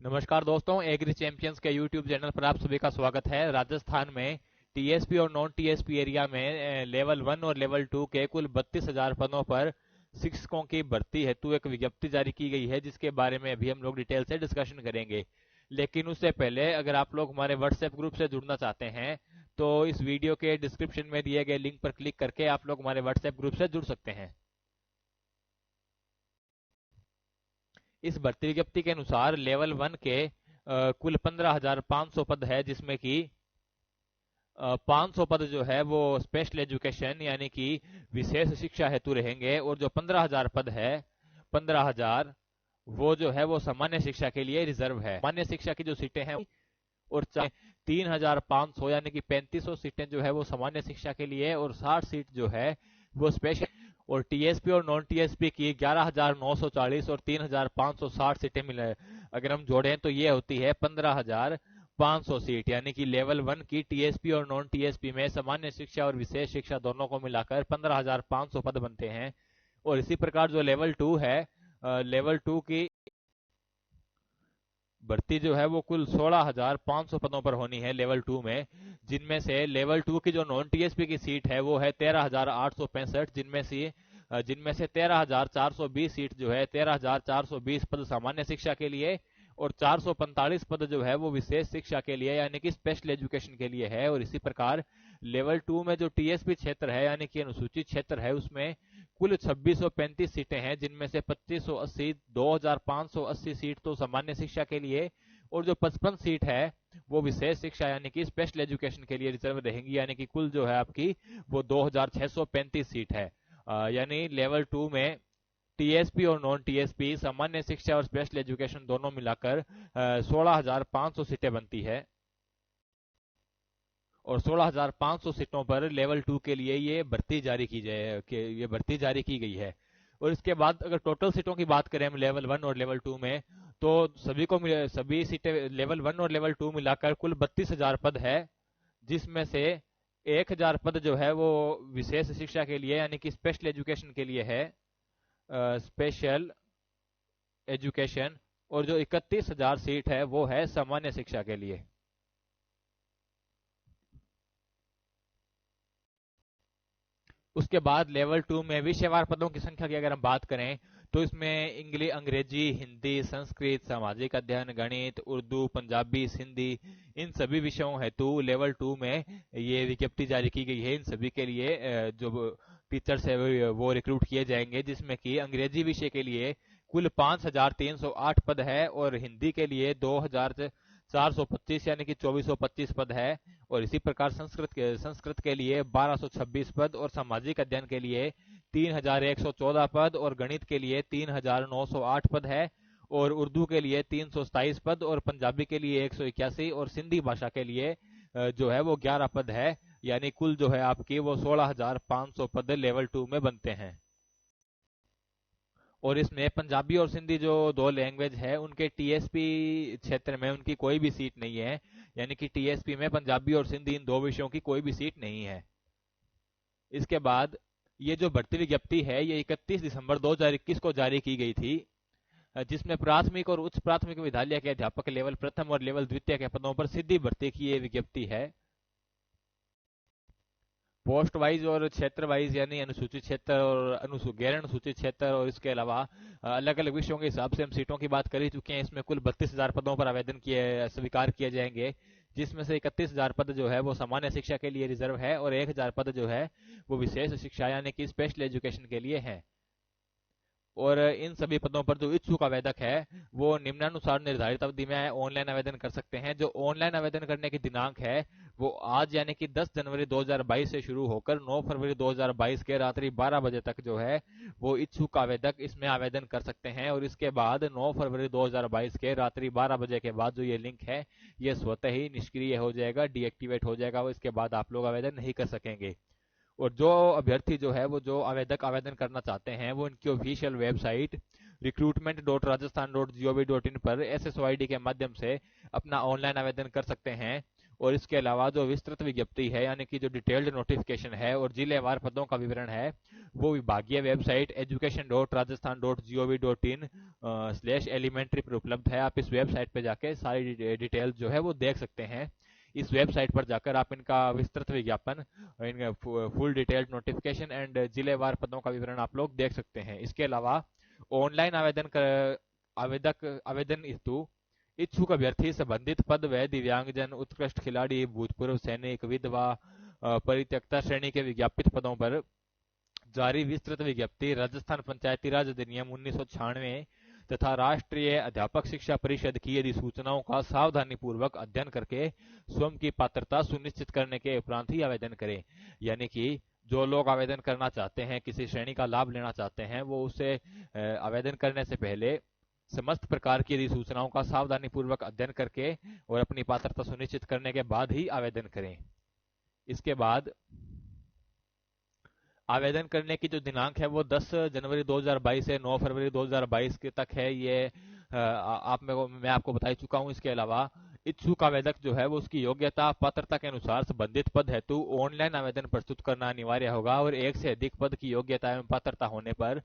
नमस्कार दोस्तों, agree champions के यूट्यूब चैनल पर आप सभी का स्वागत है। राजस्थान में टीएसपी और नॉन टीएसपी एरिया में लेवल 1 और लेवल 2 के कुल 32,000 पदों पर शिक्षकों की भर्ती हेतु एक विज्ञप्ति जारी की गई है, जिसके बारे में अभी हम लोग डिटेल से डिस्कशन करेंगे। लेकिन उससे पहले अगर आप लोग हमारे व्हाट्सएप ग्रुप से जुड़ना चाहते हैं तो इस वीडियो के डिस्क्रिप्शन में दिए गए लिंक पर क्लिक करके आप लोग हमारे व्हाट्सएप ग्रुप से जुड़ सकते हैं। इस भर्ती विज्ञप्ति के अनुसार लेवल 1 के कुल 15,500 पद है, जिसमें कि 500 पद जो है वो स्पेशल एजुकेशन यानी कि विशेष शिक्षा हेतु रहेंगे, और जो 15,000 पद है 15,000 वो जो है वो सामान्य शिक्षा के लिए रिजर्व है। सामान्य शिक्षा की जो सीटें हैं और 3,500 यानी कि 3,500 सीटें जो है वो सामान्य शिक्षा के लिए, और 60 सीट जो है वो स्पेशल। और टीएसपी और नॉन टीएसपी की 11,940 और 3,560 सीटें मिले, अगर हम जोड़ें तो ये होती है 15,500 सीट, यानी कि लेवल 1 की टीएसपी और नॉन टीएसपी में सामान्य शिक्षा और विशेष शिक्षा दोनों को मिलाकर 15,500 पद बनते हैं। और इसी प्रकार जो लेवल 2 है, लेवल 2 की भर्ती जो है वो कुल 16,500 पदों पर होनी है लेवल 2 में, जिनमें से लेवल 2 की जो नॉन टीएसपी की सीट है वो है 13,865, जिनमें से 13,420 सीट जो है 13,420 पद सामान्य शिक्षा के लिए, और 445 पद जो है वो विशेष शिक्षा के लिए यानी कि स्पेशल एजुकेशन के लिए है। और इसी प्रकार लेवल 2 में जो टीएसपी क्षेत्र है यानी कि अनुसूचित क्षेत्र है, उसमें कुल 2635 सीटें हैं, जिनमें से 2580 2,580 सीट तो सामान्य शिक्षा के लिए, और जो 55 सीट है वो विशेष शिक्षा यानी कि स्पेशल एजुकेशन के लिए रिजर्व रहेंगी, यानी कि कुल जो है आपकी वो 2,635 सीट है। यानी लेवल 2 में टीएसपी और नॉन टीएसपी सामान्य शिक्षा और स्पेशल एजुकेशन दोनों मिलाकर 16,500 सीटें बनती है, और 16,500 सीटों पर लेवल 2 के लिए ये भर्ती जारी की गई है। और इसके बाद अगर टोटल सीटों की बात करें हम लेवल 1 और लेवल 2 में, तो सभी सीटें लेवल 1 और लेवल 2 मिलाकर कुल 32,000 पद है, जिसमें से 1,000 पद जो है वो विशेष शिक्षा के लिए यानी कि स्पेशल एजुकेशन के लिए है, स्पेशल एजुकेशन, और जो 31,000 सीट है वो है सामान्य शिक्षा के लिए। उसके बाद लेवल 2 में विषयवार पदों की संख्या की अगर हम बात करें तो इसमें इंग्लिश, अंग्रेजी, हिंदी, संस्कृत, सामाजिक अध्ययन, गणित, उर्दू, पंजाबी, सिंधी, इन सभी विषयों हेतु लेवल 2 में ये विज्ञप्ति जारी की गई है। इन सभी के लिए जो टीचर्स है वो रिक्रूट किए जाएंगे, जिसमें कि अंग्रेजी विषय के लिए कुल 5,308 पद है, और हिंदी के लिए 2,425 यानी कि 2,425 पद है, और इसी प्रकार संस्कृत के लिए 1,226 पद, और सामाजिक अध्ययन के लिए 3,114 पद, और गणित के लिए 3,908 पद है, और उर्दू के लिए 327 पद, और पंजाबी के लिए 181, और सिंधी भाषा के लिए जो है वो 11 पद है। यानी कुल जो है आपकी वो 16,500 पद लेवल 2 में बनते हैं। और इसमें पंजाबी और सिंधी जो दो लैंग्वेज है उनके टीएसपी क्षेत्र में उनकी कोई भी सीट नहीं है, यानी कि टीएसपी में पंजाबी और सिंधी इन दो विषयों की कोई भी सीट नहीं है। इसके बाद ये जो भर्ती विज्ञप्ति है ये 31 दिसंबर 2021 को जारी की गई थी, जिसमें प्राथमिक और उच्च प्राथमिक विद्यालय के अध्यापक लेवल प्रथम और लेवल द्वितीय के पदों पर सीधी भर्ती की ये विज्ञप्ति है। पोस्ट वाइज और क्षेत्र वाइज यानी अनुसूचित क्षेत्र और गैर अनुसूचित क्षेत्र, और इसके अलावा अलग अलग विषयों के हिसाब से हम सीटों की बात कर ही चुके हैं। इसमें कुल 32,000 पदों पर आवेदन किए स्वीकार किए जाएंगे, जिसमें से 31,000 पद जो है वो सामान्य शिक्षा के लिए रिजर्व है, और 1,000 पद जो है वो विशेष शिक्षा यानी कि स्पेशल एजुकेशन के लिए है। और इन सभी पदों पर जो इच्छुक आवेदक है वो निम्नानुसार निर्धारित अवधि में ऑनलाइन आवेदन कर सकते हैं। जो ऑनलाइन आवेदन करने की दिनांक है वो आज यानी कि 10 जनवरी 2022 से शुरू होकर 9 फरवरी 2022 के रात्रि 12 बजे तक जो है वो इच्छुक आवेदक इसमें आवेदन कर सकते हैं। और इसके बाद 9 फरवरी 2022 के रात्रि 12 बजे के बाद जो ये लिंक है ये स्वतः ही निष्क्रिय हो जाएगा, डीएक्टिवेट हो जाएगा, और इसके बाद आप लोग आवेदन नहीं कर सकेंगे। और जो अभ्यर्थी जो है वो जो आवेदक आवेदन करना चाहते हैं वो इनकी ऑफिशियल वेबसाइट recruitment.rajasthan.gov.in पर SSOID के माध्यम से अपना ऑनलाइन आवेदन कर सकते हैं। और इसके अलावा जो विस्तृत विज्ञप्ति है यानी कि जो डिटेल्ड नोटिफिकेशन है और जिलेवार पदों का विवरण है वो विभागीय वेबसाइट education.rajasthan.gov.in/elementary पर उपलब्ध है। आप इस वेबसाइट पे जाके सारी डिटेल्स जो है वो देख सकते हैं। इस वेबसाइट पर जाकर आप इनका विस्तृत विज्ञापन, इनका फुल डिटेल्ड नोटिफिकेशन एंड जिलेवार पदों का विवरण आप लोग देख सकते हैं। इसके अलावा ऑनलाइन आवेदन हेतु इच्छुक अभ्यर्थी संबंधित पद व दिव्यांगजन, उत्कृष्ट खिलाड़ी, भूतपूर्व सैनिक, विधवा, परित्यक्ता श्रेणी के विज्ञापित पदों पर जारी विस्तृत विज्ञप्ति राजस्थान पंचायती राज अधिनियम 1996 तथा राष्ट्रीय अध्यापक शिक्षा परिषद की अधिसूचनाओं का सावधानी पूर्वक अध्ययन करके स्वयं की पात्रता सुनिश्चित करने के उपरांत ही आवेदन करें। यानी कि जो लोग आवेदन करना चाहते हैं, किसी श्रेणी का लाभ लेना चाहते हैं, वो उसे आवेदन करने से पहले समस्त प्रकार की अधिसूचनाओं का सावधानी पूर्वक अध्ययन करके और अपनी पात्रता सुनिश्चित करने के बाद ही आवेदन करें। इसके बाद आवेदन करने की जो दिनांक है वो 10 जनवरी 2022 से 9 फरवरी 2022 के तक है। ये मैं आपको बता ही चुका हूं। इसके अलावा इच्छुक आवेदक जो है वो उसकी योग्यता पात्रता के अनुसार संबंधित पद हेतु ऑनलाइन आवेदन प्रस्तुत करना अनिवार्य होगा और एक से अधिक पद की योग्यता एवं पात्रता होने पर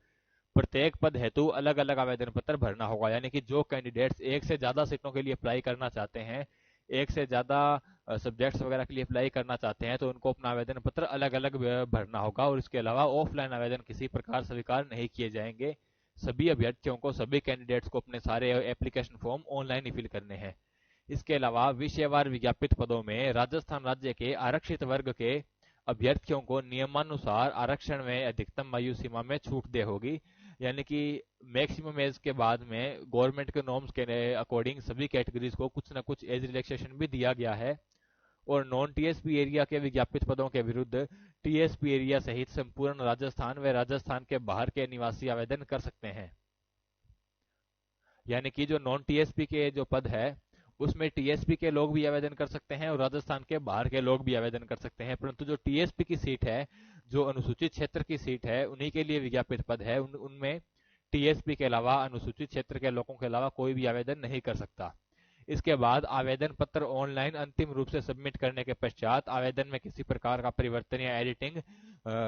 प्रत्येक पद हेतु अलग अलग आवेदन पत्र भरना होगा। यानी कि जो कैंडिडेट्स एक से ज्यादा सीटों के लिए अप्लाई करना चाहते हैं, एक से ज्यादा सब्जेक्ट्स वगैरह के लिए अप्लाई करना चाहते हैं, तो उनको अपना आवेदन पत्र अलग अलग भरना होगा। और इसके अलावा ऑफलाइन आवेदन किसी प्रकार स्वीकार नहीं किए जाएंगे। सभी अभ्यर्थियों को, सभी कैंडिडेट्स को अपने सारे एप्लीकेशन फॉर्म ऑनलाइन ही फिल करने हैं। इसके अलावा विषयवार विज्ञापित पदों में राजस्थान राज्य के आरक्षित वर्ग के अभ्यर्थियों को नियमानुसार आरक्षण में अधिकतम आयु सीमा में छूट दे होगी। यानी कि मैक्सिमम एज के बाद में गवर्नमेंट के नॉर्म्स के अकॉर्डिंग सभी कैटेगरीज को कुछ ना कुछ एज रिलैक्सेशन भी दिया गया है। और नॉन टीएसपी एरिया के विज्ञापित पदों के विरुद्ध टीएसपी एरिया सहित संपूर्ण राजस्थान व राजस्थान के बाहर के निवासी आवेदन कर सकते हैं। यानी कि जो नॉन टीएसपी के जो पद है उसमें टीएसपी के लोग भी आवेदन कर सकते हैं और राजस्थान के बाहर के लोग भी आवेदन कर सकते हैं। परंतु जो टीएसपी की सीट है, जो अनुसूचित क्षेत्र की सीट है, उन्हीं के लिए विज्ञापित पद है। उनमें टीएसपी के अलावा अनुसूचित क्षेत्र के लोगों के अलावा कोई भी आवेदन नहीं कर सकता। इसके बाद आवेदन पत्र ऑनलाइन अंतिम रूप से सबमिट करने के पश्चात आवेदन में किसी प्रकार का परिवर्तन या एडिटिंग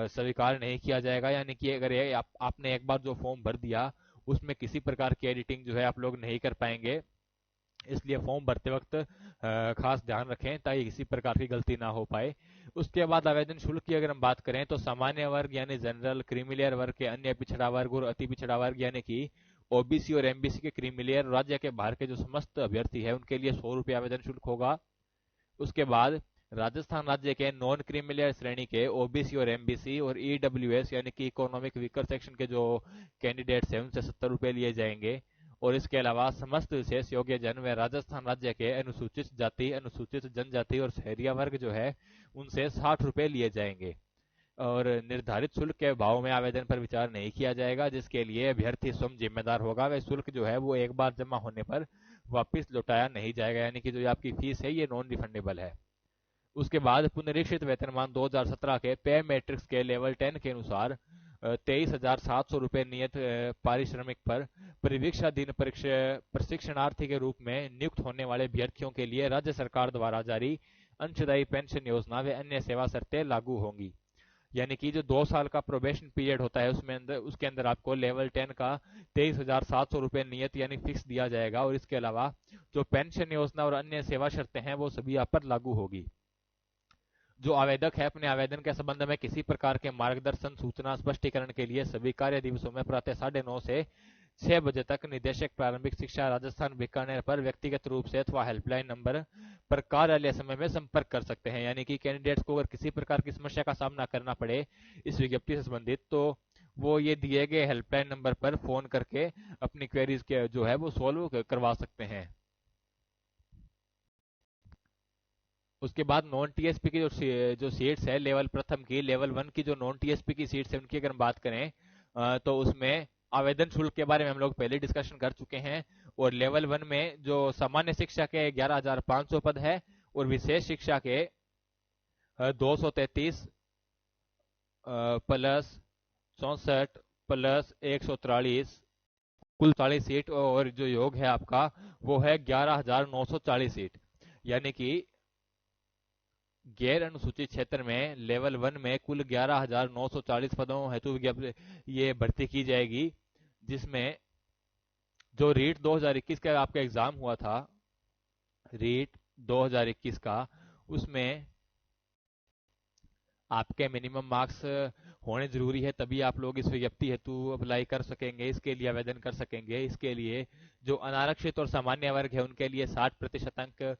स्वीकार नहीं किया जाएगा। यानी कि अगर आपने एक बार जो फॉर्म भर दिया उसमें किसी प्रकार की एडिटिंग जो है आप लोग नहीं कर पाएंगे। इसलिए फॉर्म भरते वक्त खास ध्यान रखें ताकि किसी प्रकार की गलती ना हो पाए। उसके बाद आवेदन शुल्क की अगर हम बात करें तो सामान्य वर्ग यानी जनरल, क्रीमिलियर वर्ग के अन्य पिछड़ा वर्ग और अति पिछड़ा वर्ग यानी कि ओबीसी और एमबीसी के क्रीमिलियर राज्य के बाहर के जो समस्त अभ्यर्थी है उनके लिए 100 रुपये आवेदन शुल्क होगा। उसके बाद राजस्थान राज्य के नॉन क्रीमिलियर श्रेणी के ओबीसी और एमबीसी और ईडब्ल्यूएस यानी कि इकोनॉमिक वीकर सेक्शन के जो कैंडिडेट्स हैं उनसे 70 रुपये लिए जाएंगे। और इसके अलावा समस्त विशेष योग्य जन व राजस्थान राज्य के अनुसूचित जाति, अनुसूचित जनजाति और शहरिया वर्ग जो है उनसे 60 रुपये लिए जाएंगे। और निर्धारित शुल्क के भाव में आवेदन पर विचार नहीं किया जाएगा, जिसके लिए अभ्यर्थी स्वयं जिम्मेदार होगा। वह शुल्क जो है वो एक बार जमा होने पर वापस लौटाया नहीं जाएगा। यानी कि जो आपकी फीस है ये नॉन रिफंडेबल है। उसके बाद पुनरीक्षित वेतनमान 2017 के पे मैट्रिक्स के लेवल 10 के अनुसार 23,700 रुपये नियत पारिश्रमिक पर परिवीक्षाधीन प्रशिक्षणार्थी के रूप में नियुक्त होने वाले अभ्यर्थियों के लिए राज्य सरकार द्वारा जारी अंशदायी पेंशन योजना व अन्य सेवा शर्तें लागू होंगी। यानी कि जो 2 साल का प्रोबेशन पीरियड होता है उसके अंदर आपको लेवल 10 का 23,700 रुपये नियत यानी फिक्स दिया जाएगा। और इसके अलावा जो पेंशन योजना और अन्य सेवा शर्तें हैं वो सभी आप पर लागू होगी। जो आवेदक है अपने आवेदन के संबंध में किसी प्रकार के मार्गदर्शन, सूचना, स्पष्टीकरण के लिए सभी कार्य दिवसों में प्रातः 9:30 से 6 बजे तक निदेशक प्रारंभिक शिक्षा राजस्थान बीकानेर पर व्यक्तिगत रूप से अथवा हेल्पलाइन नंबर पर कार्यालय समय में संपर्क कर सकते हैं। यानी कि कैंडिडेट्स को अगर किसी प्रकार की समस्या का सामना करना पड़े इस विज्ञप्ति से संबंधित, तो वो ये दिए गए हेल्पलाइन नंबर पर फोन करके अपनी क्वेरीज के जो है वो सोल्व करवा सकते हैं। उसके बाद नॉन टीएसपी की जो सीट्स है लेवल प्रथम की, लेवल 1 की जो नॉन टीएसपी की सीट्स है उनकी अगर हम बात करें तो उसमें आवेदन शुल्क के बारे में हम लोग पहले डिस्कशन कर चुके हैं। और लेवल 1 में जो सामान्य शिक्षा के 11,500 पद है और विशेष शिक्षा के 233 प्लस 64 प्लस 143 कुल 40 सीट और जो योग है आपका वो है 11,940 सीट। यानी कि गैर अनुसूचित क्षेत्र में लेवल 1 में कुल 11,940 पदों हेतु ये भर्ती की जाएगी, जिसमें जो रीट 2021 का आपका एग्जाम हुआ था, रीट 2021 का, उसमें आपके मिनिमम मार्क्स होने जरूरी है, तभी आप लोग इस विज्ञप्ति हेतु अप्लाई कर सकेंगे, इसके लिए आवेदन कर सकेंगे। इसके लिए जो अनारक्षित और सामान्य वर्ग है उनके लिए 60% अंक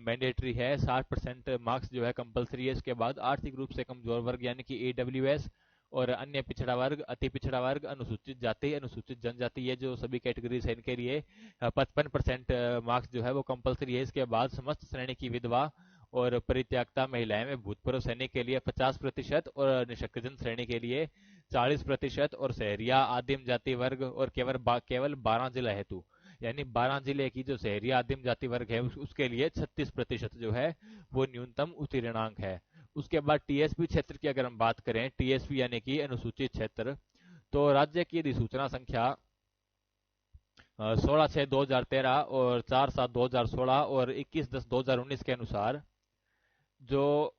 मैंडेटरी है, 60% मार्क्स जो है कंपलसरी है। इसके बाद आर्थिक रूप से कमजोर वर्ग यानी कि AWS और अन्य पिछड़ा वर्ग, अति पिछड़ा वर्ग, अनुसूचित जाति, अनुसूचित जनजाति, ये जो सभी कैटेगरीज है इनके लिए 55% मार्क्स जो है वो कंपलसरी है। इसके बाद समस्त श्रेणी की विधवा और परित्यक्ता महिलाएं में भूतपूर्व सैनिक के लिए 50% और निष्किंजन श्रेणी के लिए 40% और शहरिया आदिम जाति वर्ग और केवल 12 जिला हेतु यानी 12 जिले की जो शहरिया आदिम जाति वर्ग है उसके लिए 36% जो है वो न्यूनतम उत्तीर्णांक है। उसके बाद टीएसपी क्षेत्र की अगर हम बात करें, टीएसपी यानी कि अनुसूचित क्षेत्र, तो राज्य की अधिसूचना संख्या 16/6/2013 और 4/7/2016 और 21/10/2019 के अनुसार जो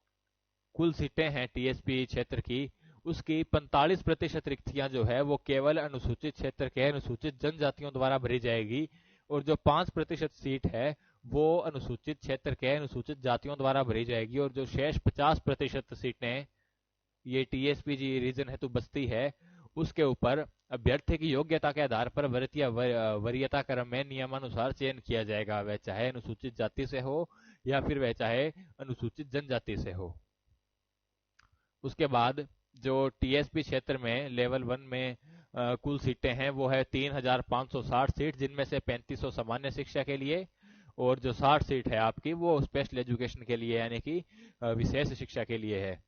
कुल सीटें हैं टीएसपी क्षेत्र की, उसकी 45% रिक्तियां जो है वो केवल अनुसूचित क्षेत्र के अनुसूचित जनजातियों द्वारा भरी जाएगी और जो 5% सीट है वो अनुसूचित क्षेत्र के अनुसूचित जातियों द्वारा भरी जाएगी और जो शेष 50% सीटें ये टीएसपी जी रीजन हेतु बचती है, उसके ऊपर अभ्यर्थी की योग्यता के आधार पर वरीयता क्रम में नियमानुसार चयन किया जाएगा, वह चाहे अनुसूचित जाति से हो या फिर वह चाहे अनुसूचित जनजाति से हो। उसके बाद जो टीएसपी क्षेत्र में लेवल 1 में कुल सीटें हैं वो है 3,560 सीट, जिनमें से 3500 सामान्य शिक्षा के लिए और जो 60 सीट है आपकी वो स्पेशल एजुकेशन के लिए यानी कि विशेष शिक्षा के लिए है।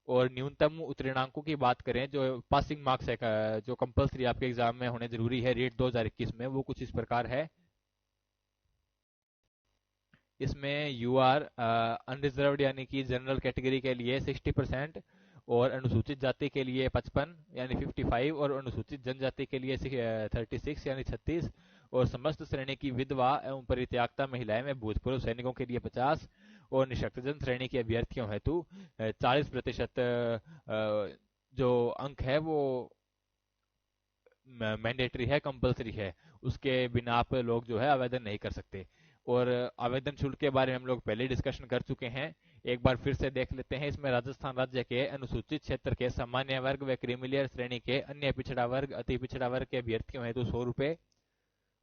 और न्यूनतम उत्तीर्णांकों की बात करें, जो पासिंग मार्क्स है जो कंपलसरी आपके एग्जाम में होने जरूरी है रीट 2021 में, वो कुछ इस प्रकार है। इसमें यूआर अनरिजर्व्ड यानी कि जनरल कैटेगरी के लिए 60% और अनुसूचित जाति के लिए 55 यानी 55 और अनुसूचित जनजाति के लिए 36 यानी 36 और समस्त श्रेणी की विधवा एवं परित्यक्ता महिलाएं में भूतपूर्व सैनिकों के लिए 50 और निशक्तजन श्रेणी के अभ्यर्थियों हेतु 40% जो अंक है वो मैंडेटरी है, कंपलसरी है, उसके बिना आप लोग जो है आवेदन नहीं कर सकते। और आवेदन शुल्क के बारे में हम लोग पहले डिस्कशन कर चुके हैं, एक बार फिर से देख लेते हैं। इसमें राजस्थान राज्य के अनुसूचित क्षेत्र के सामान्य वर्ग व क्रीमिलियर श्रेणी के अन्य पिछड़ा वर्ग, अति पिछड़ा वर्ग के अभ्यर्थियों हेतु 100 रुपए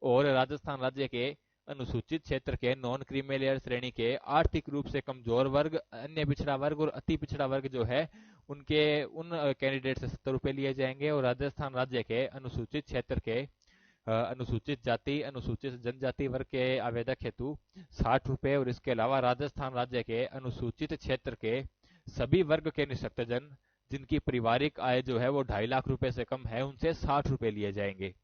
और राजस्थान राज्य के अनुसूचित क्षेत्र के नॉन क्रीमिलियर श्रेणी के आर्थिक रूप से कमजोर वर्ग, अन्य पिछड़ा वर्ग और अति पिछड़ा वर्ग जो है उनके उन कैंडिडेट से 70 रुपए लिए जाएंगे और राजस्थान राज्य के अनुसूचित क्षेत्र के अनुसूचित जाति, अनुसूचित जनजाति वर्ग के आवेदक हेतु 60 रुपए और इसके अलावा राजस्थान राज्य के अनुसूचित क्षेत्र के सभी वर्ग के निशक्तजन जिनकी पारिवारिक आय जो है वो 2.5 लाख रुपए से कम है, उनसे 60 रुपए लिए जाएंगे।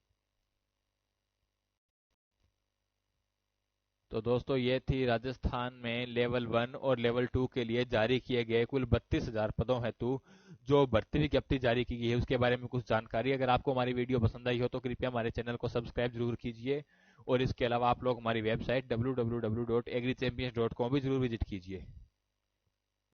तो दोस्तों ये थी राजस्थान में लेवल 1 और लेवल 2 के लिए जारी किए गए कुल 32,000 पदों हेतु जो भर्ती विज्ञप्ति जारी की गई है उसके बारे में कुछ जानकारी। अगर आपको हमारी वीडियो पसंद आई हो तो कृपया हमारे चैनल को सब्सक्राइब जरूर कीजिए और इसके अलावा आप लोग हमारी वेबसाइट www.agrichampions.com भी जरूर विजिट कीजिए।